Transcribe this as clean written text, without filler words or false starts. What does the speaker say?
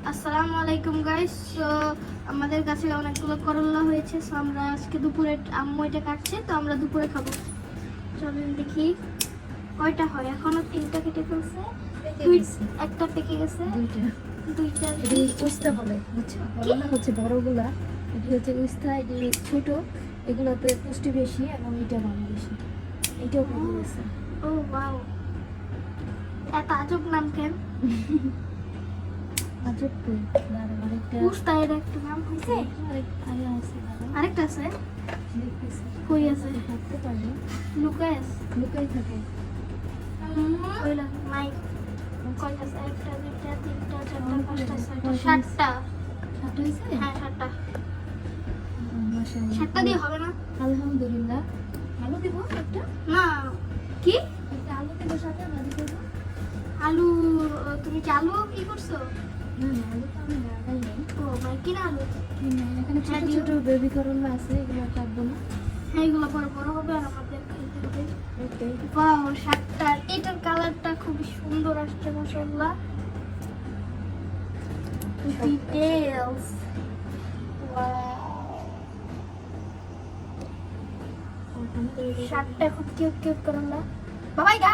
আসসালামু আলাইকুম guys. So আমাদের কাছে অনেকগুলো করলা হয়েছে, সো আমরা আজকে দুপুরে আম্মু এটা কাটছে, তো আমরা দুপুরে খাবো। চলেন দেখি কয়টা হয়। এখনো 3টা কেটে ফেলছে, একটা পেকে গেছে, দুইটা এটি উস্তা বলে, বুঝছো? করলা হচ্ছে বড়গুলা, এটি হচ্ছে উস্তা, এটি ছোট। এগুলোতে পুষ্টি বেশি এবং এটা ভালো বেশি। এটাও পেকে গেছে। ও ওয়াও, এত আজব নাম কেন? আজব তো, আরেকটা উস্তা এর একটা নাম হয়েছে, আরেকটা আছে। দেখতেছি কই আছে? থাকতে পারে, লুকাস লুকাই থাকে। ওইলা নাই। কয়টা আছে? একটা, দুইটা, তিনটা, চারটা, পাঁচটা, ছয়টা, সাতটা। সাতটা হয়েছে? হ্যাঁ, সাতটা। মাশাআল্লাহ। সাতটা দিয়ে হবে না? আলহামদুলিল্লাহ। আলু দিব একটা? না। কি একটা আলু দিব সাথে, ভাজি করবো। আলু? তুমি কি আলু কি করছো? না না, আলু তো আমি লাগাই নাই। ও ভাই, কিনা আলু? এখানে ছোট হ্যাঁ, দিও। ছোট বেবি করলা আছে, এগুলো কাটবো না। হ্যাঁ, এগুলো পরে বড় হবে আর আমাদের খাইতে হবে। ওকে। ওয়াও, সাতটা। এটার কালারটা খুবই সুন্দর আসছে, মাশাআল্লাহ। ডিটেইলস। ওয়াও, সাতটা খুব কিউট কিউট করলা। বাবাই গা